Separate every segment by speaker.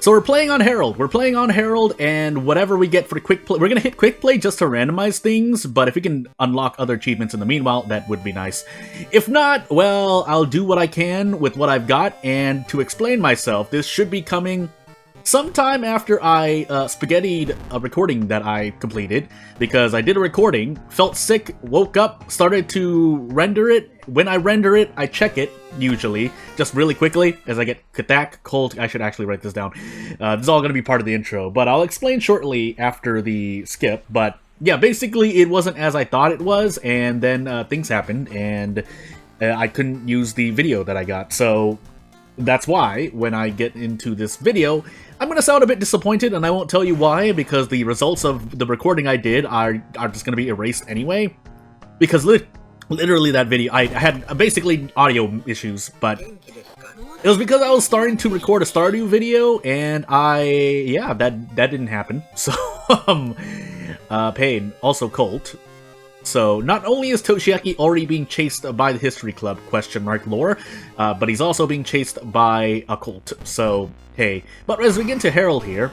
Speaker 1: So we're playing on Herald. We're playing on Herald, and whatever we get for quick play, we're gonna hit quick play just to randomize things. But if we can unlock other achievements in the meanwhile, that would be nice. If not, well, I'll do what I can with what I've got. And to explain myself, this should be coming sometime after I spaghettied a recording that I completed, because I did a recording, felt sick, woke up, started to render it. When I render it, I check it, usually, just really quickly, as I get Katak, cold. I should actually write this down. This is all going to be part of the intro, but I'll explain shortly after the skip. But yeah, basically, it wasn't as I thought it was, and then things happened, and I couldn't use the video that I got. So that's why, when I get into this video, I'm going to sound a bit disappointed, and I won't tell you why, because the results of the recording I did are just going to be erased anyway. Because literally that video, I had basically audio issues, but it was because I was starting to record a Stardew video, and yeah, that didn't happen. So, pain. Also Colt. So, not only is Toshiaki already being chased by the History Club, lore, but he's also being chased by a cult. So, hey. But as we get into Herald here,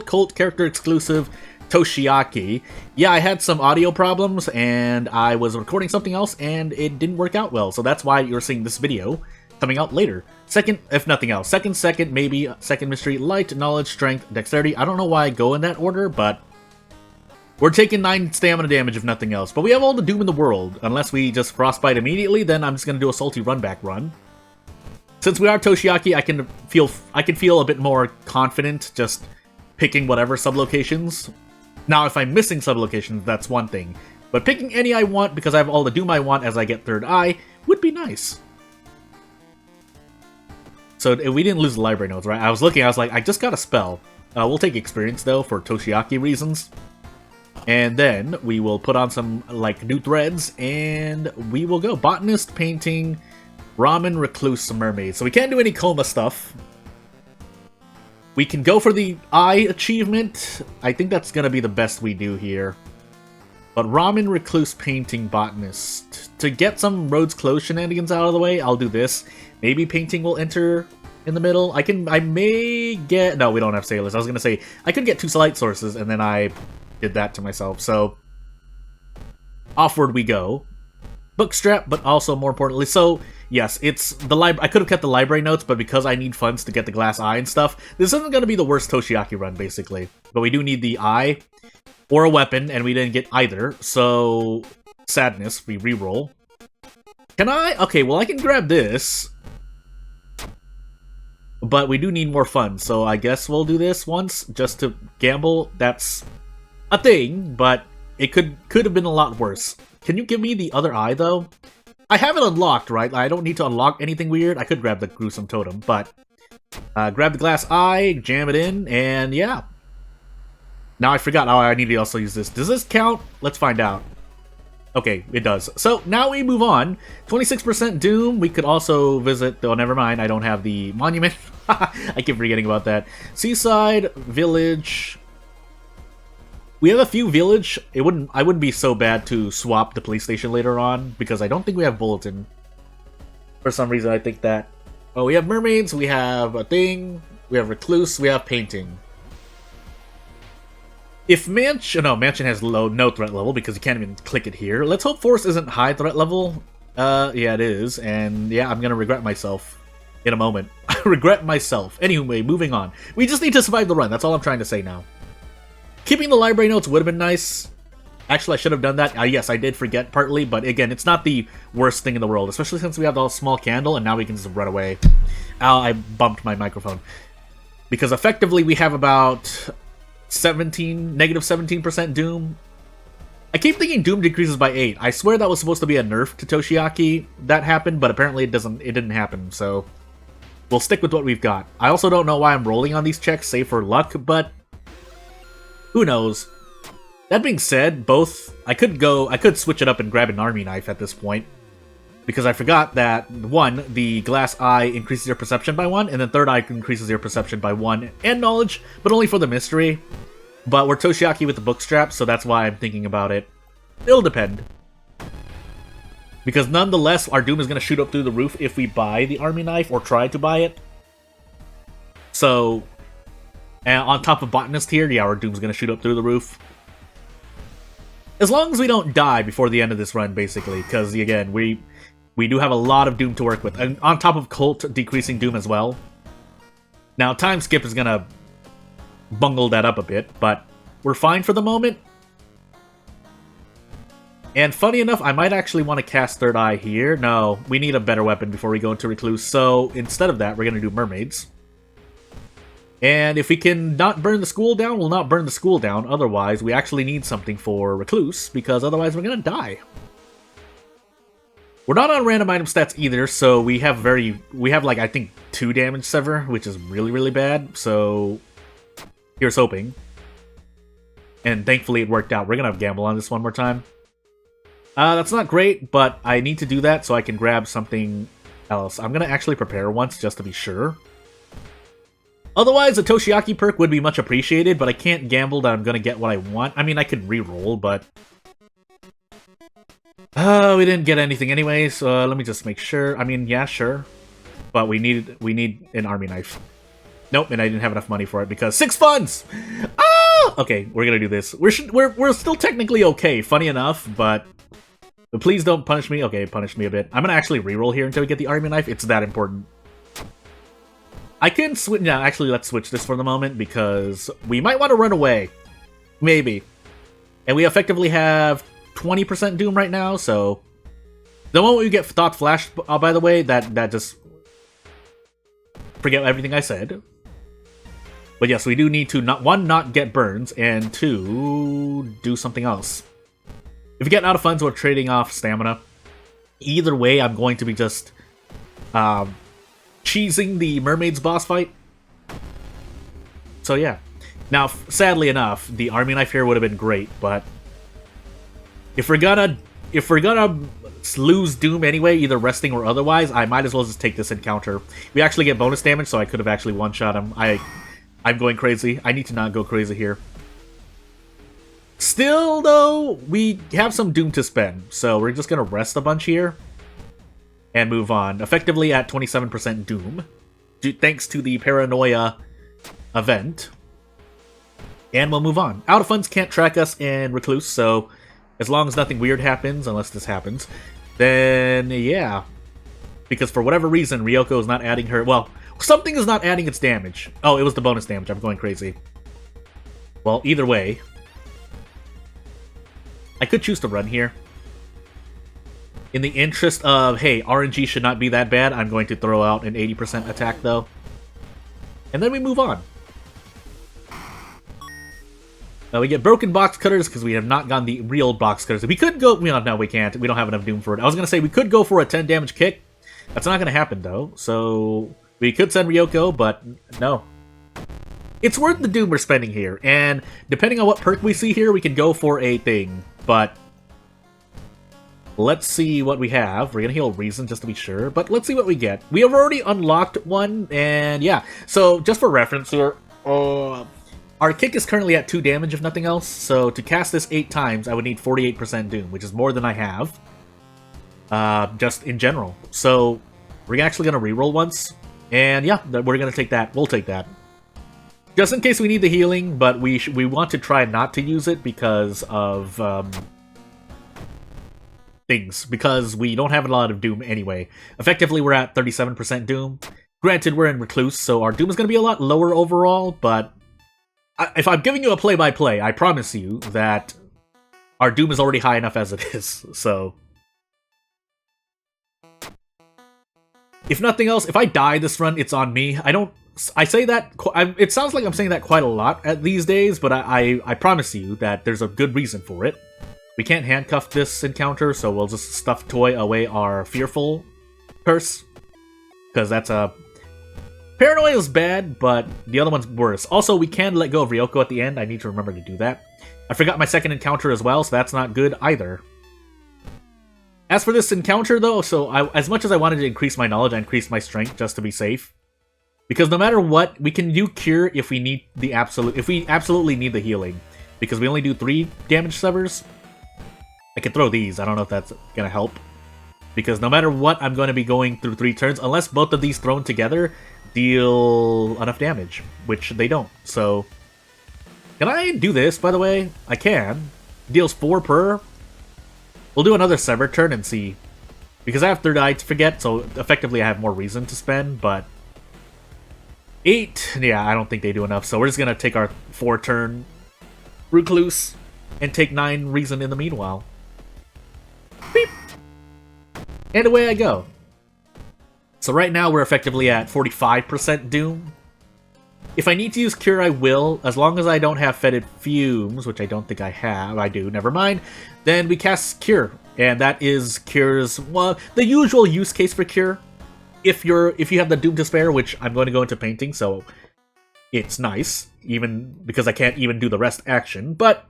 Speaker 1: cult character exclusive, Toshiaki. Yeah, I had some audio problems, and I was recording something else, and it didn't work out well. So that's why you're seeing this video coming out later. Second, if nothing else. Second, maybe. Second mystery, light, knowledge, strength, dexterity. I don't know why I go in that order, but we're taking 9 stamina damage if nothing else. But we have all the doom in the world. Unless we just frostbite immediately, then I'm just going to do a salty run-back run. Since we are Toshiaki, I can feel a bit more confident just picking whatever sublocations. Now, if I'm missing sublocations, that's one thing. But picking any I want, because I have all the doom I want as I get third eye, would be nice. So we didn't lose the library notes, right? I was like, I just got a spell. We'll take experience, though, for Toshiaki reasons. And then we will put on some, like, new threads, and we will go. Botanist, painting, ramen, recluse, mermaid. So we can't do any coma stuff. We can go for the eye achievement. I think that's going to be the best we do here. But ramen, recluse, painting, botanist. To get some roads closed shenanigans out of the way, I'll do this. Maybe painting will enter in the middle. I may get... No, we don't have sailors. I was going to say, I could get 2 light sources, and then I did that to myself. So, offward we go. Bookstrap, but also more importantly, so yes, it's the library. I could have kept the library notes, but because I need funds to get the glass eye and stuff, this isn't going to be the worst Toshiaki run, basically. But we do need the eye or a weapon, and we didn't get either. So, sadness, we reroll. Can I? Okay, well, I can grab this, but we do need more funds, so I guess we'll do this once just to gamble. That's a thing, but it could have been a lot worse. Can you give me the other eye, though? I have it unlocked, right? I don't need to unlock anything weird. I could grab the gruesome totem, but grab the glass eye, jam it in, and yeah. Now I forgot. Oh, I need to also use this. Does this count? Let's find out. Okay, it does. So now we move on. 26% Doom. We could also visit... Oh, never mind. I don't have the monument. I keep forgetting about that. Seaside, village... We have a few village. I wouldn't be so bad to swap the police station later on, because I don't think we have bulletin. For some reason, I think that. Oh, we have mermaids. We have a thing. We have recluse. We have painting. If mansion has no threat level because you can't even click it here. Let's hope force isn't high threat level. Yeah, it is, and yeah, I'm gonna regret myself in a moment. I regret myself. Anyway, moving on. We just need to survive the run. That's all I'm trying to say now. Keeping the library notes would have been nice. Actually, I should have done that. Yes, I did forget partly, but again, it's not the worst thing in the world, especially since we have the small candle, and now we can just run away. Ow, I bumped my microphone. Because effectively, we have about negative 17% Doom. I keep thinking Doom decreases by 8. I swear that was supposed to be a nerf to Toshiaki that happened, but apparently it didn't happen, so we'll stick with what we've got. I also don't know why I'm rolling on these checks, save for luck, but who knows? That being said, I could switch it up and grab an army knife at this point. Because I forgot that, 1, the glass eye increases your perception by 1, and then third eye increases your perception by 1, and knowledge, but only for the mystery. But we're Toshiaki with the bookstrap, so that's why I'm thinking about it. It'll depend. Because nonetheless, our Doom is going to shoot up through the roof if we buy the army knife, or try to buy it. So, and on top of Botanist here, yeah, our Doom's gonna shoot up through the roof. As long as we don't die before the end of this run, basically, because, again, we do have a lot of Doom to work with. And on top of Cult decreasing Doom as well. Now, Time Skip is gonna bungle that up a bit, but we're fine for the moment. And funny enough, I might actually want to cast Third Eye here. No, we need a better weapon before we go into Recluse, so instead of that, we're gonna do Mermaids. And if we can not burn the school down, we'll not burn the school down. Otherwise, we actually need something for Recluse, because otherwise we're gonna die. We're not on random item stats either, so we have like, I think, 2 damage sever, which is really, really bad, so here's hoping. And thankfully it worked out. We're gonna have Gamble on this one more time. That's not great, but I need to do that so I can grab something else. I'm gonna actually prepare once, just to be sure. Otherwise, a Toshiaki perk would be much appreciated, but I can't gamble that I'm gonna get what I want. I mean, I could re-roll, but... we didn't get anything anyway, so let me just make sure. I mean, yeah, sure. But we need an army knife. Nope, and I didn't have enough money for it because 6 funds! Ah! Okay, we're gonna do this. We're still technically okay, funny enough, but please don't punish me. Okay, punish me a bit. I'm gonna actually re-roll here until we get the army knife. It's that important. I can switch. Yeah, actually, let's switch this for the moment because we might want to run away. Maybe. And we effectively have 20% Doom right now, so... The moment we get Thought Flash, by the way, that just... Forget everything I said. But yes, we do need to, not get burns, and 2, do something else. If we get out of funds, we're trading off stamina. Either way, I'm going to be just... cheesing the Mermaids boss fight. So yeah. Now, sadly enough, the army knife here would have been great, but if we're gonna lose Doom anyway, either resting or otherwise, I might as well just take this encounter. We actually get bonus damage, so I could have actually one-shot him. I'm going crazy. I need to not go crazy here. Still, though, we have some Doom to spend, so we're just gonna rest a bunch here. And move on. Effectively at 27% Doom. Thanks to the Paranoia event. And we'll move on. Out of funds can't track us in Recluse, so as long as nothing weird happens, unless this happens, then yeah. Because for whatever reason, Ryoko is not adding her... Well, something is not adding its damage. Oh, it was the bonus damage. I'm going crazy. Well, either way. I could choose to run here. In the interest of, hey, RNG should not be that bad, I'm going to throw out an 80% attack, though. And then we move on. Now we get broken box cutters because we have not gotten the real box cutters. We could go... No, we can't. We don't have enough Doom for it. I was going to say we could go for a 10 damage kick. That's not going to happen, though. So we could send Ryoko, but no. It's worth the Doom we're spending here. And depending on what perk we see here, we can go for a thing. But... let's see what we have. We're gonna heal Reason just to be sure, but let's see what we get. We have already unlocked one, and yeah. So, just for reference here, our kick is currently at 2 damage, if nothing else. So, to cast this 8 times, I would need 48% Doom, which is more than I have. Just in general. So, we're actually gonna reroll once, and yeah, we're gonna take that. We'll take that. Just in case we need the healing, but we want to try not to use it because of... things, because we don't have a lot of Doom anyway. Effectively, we're at 37% Doom. Granted, we're in Recluse, so our Doom is going to be a lot lower overall, but if I'm giving you a play-by-play, I promise you that our Doom is already high enough as it is, so... If nothing else, if I die this run, it's on me. I say that... It sounds like I'm saying that quite a lot these days, but I promise you that there's a good reason for it. We can't handcuff this encounter, so we'll just stuff toy away our Fearful curse. Because that's a... Paranoia is bad, but the other one's worse. Also, we can let go of Ryoko at the end. I need to remember to do that. I forgot my second encounter as well, so that's not good either. As for this encounter, though, so as much as I wanted to increase my knowledge, I increased my strength just to be safe. Because no matter what, we can do Cure if we need the if we absolutely need the healing. Because we only do 3 damage severs. I can throw these. I don't know if that's gonna help. Because no matter what, I'm going to be going through 3 turns. Unless both of these thrown together, deal enough damage, which they don't. So, can I do this, by the way? I can. Deals 4 per. We'll do another Sever turn and see. Because I have Third Eye to forget, so effectively I have more reason to spend, but 8, yeah, I don't think they do enough, so we're just gonna take our 4-turn Recluse and take 9 reason in the meanwhile. Beep! And away I go. So right now we're effectively at 45% Doom. If I need to use Cure, I will, as long as I don't have Fetid Fumes, which I don't think I have. I do, never mind. Then we cast Cure, and that is Cure's, well, the usual use case for Cure. If you have the Doom to spare, which I'm going to go into painting, so it's nice, even because I can't even do the rest action. But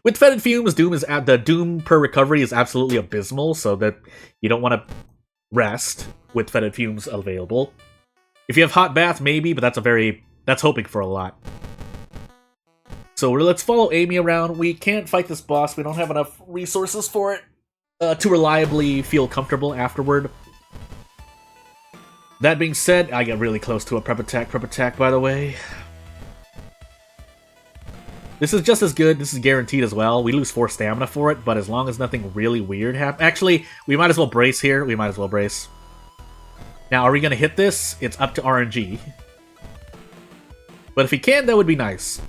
Speaker 1: with Fetid Fumes, the Doom per recovery is absolutely abysmal, so that you don't want to rest with Fetid Fumes available. If you have Hot Bath, maybe, but that's hoping for a lot. So let's follow Amy around. We can't fight this boss. We don't have enough resources for it to reliably feel comfortable afterward. That being said, I get really close to a prep attack, by the way. This is just as good. This is guaranteed as well. We lose 4 stamina for it, but as long as nothing really weird happens... Actually, we might as well brace here. We might as well brace. Now, are we going to hit this? It's up to RNG. But if we can, that would be nice.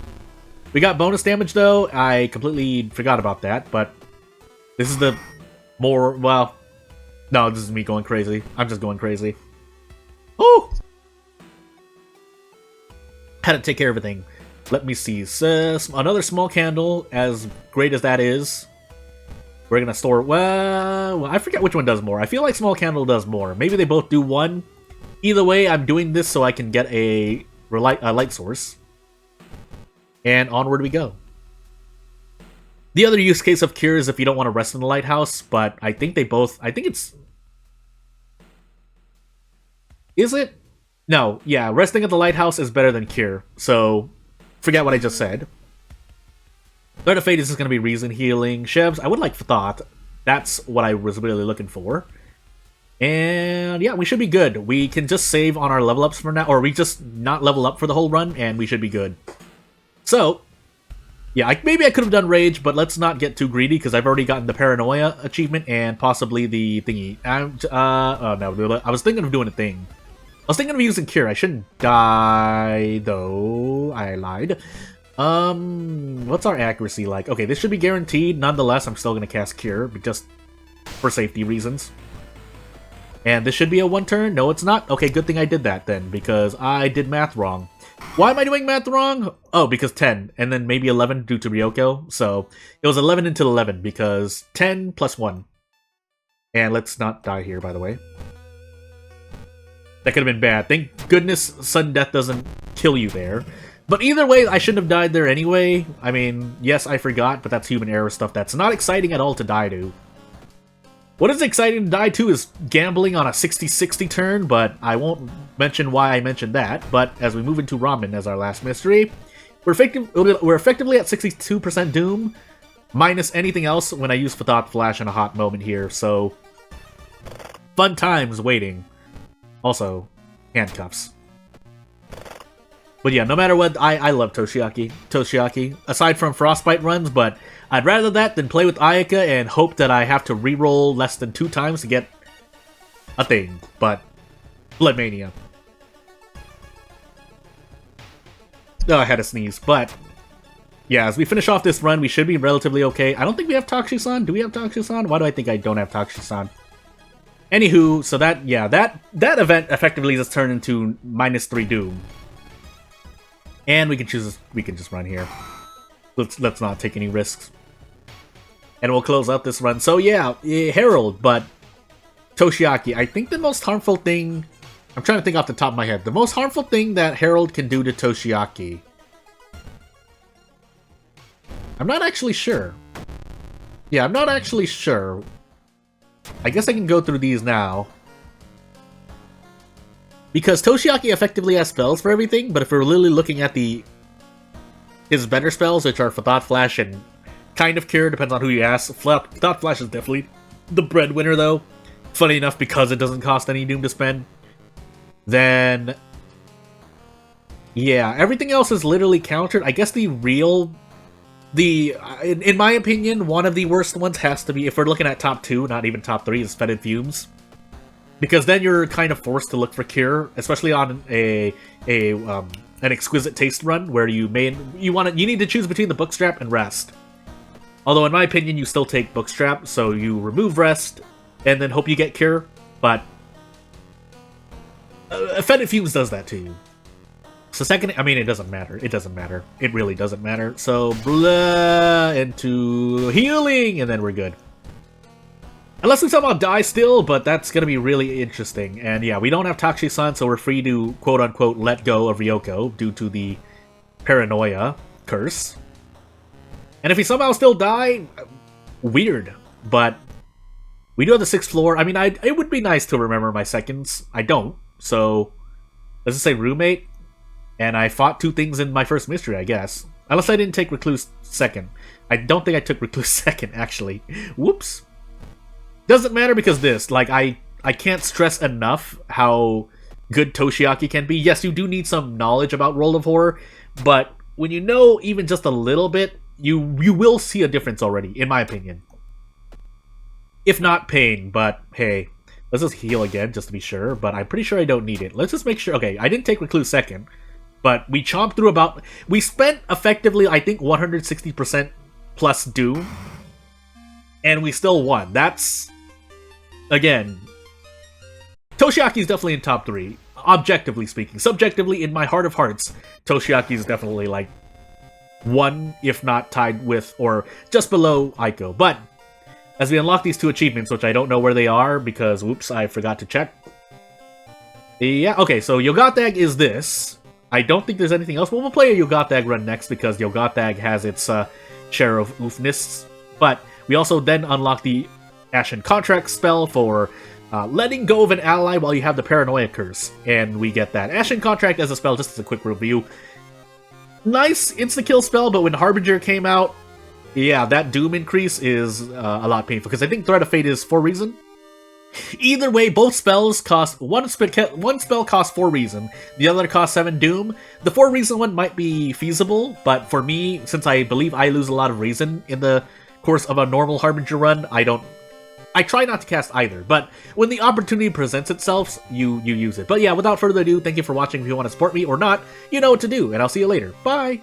Speaker 1: We got bonus damage, though. I completely forgot about that, but this is the more... Well, no, this is me going crazy. I'm just going crazy. Oh! Had to take care of everything. Let me see. Another small candle, as great as that is. We're gonna store... Well, I forget which one does more. I feel like small candle does more. Maybe they both do one. Either way, I'm doing this so I can get a light source. And onward we go. The other use case of Cure is if you don't want to rest in the lighthouse, but I think they both... I think it's... Is it? No, yeah, resting at the lighthouse is better than Cure, so forget what I just said. Threat of Fate is just going to be Reason Healing. Shevs, I would like Thought. That's what I was really looking for. And yeah, we should be good. We can just save on our level ups for now, or we just not level up for the whole run, and we should be good. So, yeah, maybe I could have done Rage, but let's not get too greedy, because I've already gotten the Paranoia achievement, and possibly the thingy. Oh no, I was thinking of doing a thing. I was thinking of using Cure. I shouldn't die, though. I lied. What's our accuracy like? Okay, this should be guaranteed. Nonetheless, I'm still going to cast Cure, but just for safety reasons. And this should be a 1-turn? No, it's not? Okay, good thing I did that then, because I did math wrong. Why am I doing math wrong? Oh, because 10, and then maybe 11 due to Ryoko. So, it was 11 until 11, because 10 plus 1. And let's not die here, by the way. That could have been bad. Thank goodness sudden death doesn't kill you there. But either way, I shouldn't have died there anyway. I mean, yes, I forgot, but that's human error stuff. That's not exciting at all to die to. What is exciting to die to is gambling on a 60-60 turn, but I won't mention why I mentioned that. But as we move into Ramen as our last mystery, we're effectively at 62% Doom, minus anything else when I use Thought Flash in a hot moment here, so fun times waiting. Also, handcuffs. But yeah, no matter what, I love Toshiaki, aside from Frostbite runs, but I'd rather that than play with Ayaka and hope that I have to reroll less than 2 times to get a thing, but Blood Mania. Oh, I had a sneeze, but yeah, as we finish off this run, we should be relatively okay. I don't think we have Takshisan. Do we have Takshisan? Why do I think I don't have Takshisan? Anywho, so that event effectively just turned into -3 Doom. And we can just run here. Let's not take any risks. And we'll close out this run. So yeah, Herald, but Toshiaki. I think the most harmful thing... I'm trying to think off the top of my head. The most harmful thing that Herald can do to Toshiaki... I'm not actually sure. Yeah, I'm not actually sure. I guess I can go through these now. Because Toshiaki effectively has spells for everything, but if we're really looking at his better spells, which are for Thought Flash and kind of Cure, depends on who you ask. Thought Flash is definitely the breadwinner, though. Funny enough, because it doesn't cost any Doom to spend. Then Yeah, everything else is literally countered. I guess in my opinion, one of the worst ones has to be, if we're looking at top 2, not even top 3, is Fetid Fumes. Because then you're kind of forced to look for Cure, especially on an Exquisite Taste run, where you need to choose between the Bookstrap and Rest. Although, in my opinion, you still take Bookstrap, so you remove Rest, and then hope you get Cure, but Fetid Fumes does that to you. So second, I mean, it doesn't matter. It doesn't matter. It really doesn't matter. So, blah, into healing, and then we're good. Unless we somehow die still, but that's going to be really interesting. And yeah, we don't have Tachi-san, so we're free to, quote-unquote, let go of Ryoko due to the paranoia curse. And if we somehow still die, weird. But we do have the 6th floor. I mean, it would be nice to remember my seconds. I don't. So, let's just say roommate. And I fought 2 things in my first mystery, I guess. Unless I didn't take Recluse 2nd. I don't think I took Recluse 2nd, actually. Whoops. Doesn't matter because this, like, I can't stress enough how good Toshiaki can be. Yes, you do need some knowledge about World of Horror, but when you know even just a little bit, you will see a difference already, in my opinion. If not pain, but hey, let's just heal again just to be sure, but I'm pretty sure I don't need it. Let's just make sure. Okay, I didn't take Recluse 2nd, but we chomped through we spent effectively, I think, 160% plus Doom, and we still won. That's, again, Toshiaki's definitely in top 3, objectively speaking. Subjectively, in my heart of hearts, Toshiaki's definitely, like, 1, if not tied with, or just below Aiko. But, as we unlock these 2 achievements, which I don't know where they are, because, whoops, I forgot to check. Yeah, okay, so Yogatag is this. I don't think there's anything else. Well, we'll play a Yogatag run next, because Yogatag has its share of oofness. But we also then unlock the Ashen Contract spell for letting go of an ally while you have the Paranoia Curse. And we get that. Ashen Contract as a spell, just as a quick review. Nice insta-kill spell, but when Harbinger came out, yeah, that Doom increase is a lot painful. Because I think Threat of Fate is for reason. Either way, both spells cost... One spell costs 4 reason, the other costs 7 Doom. The 4 reason one might be feasible, but for me, since I believe I lose a lot of reason in the course of a normal Harbinger run, I try not to cast either, but when the opportunity presents itself, you use it. But yeah, without further ado, thank you for watching. If you want to support me or not, you know what to do, and I'll see you later. Bye!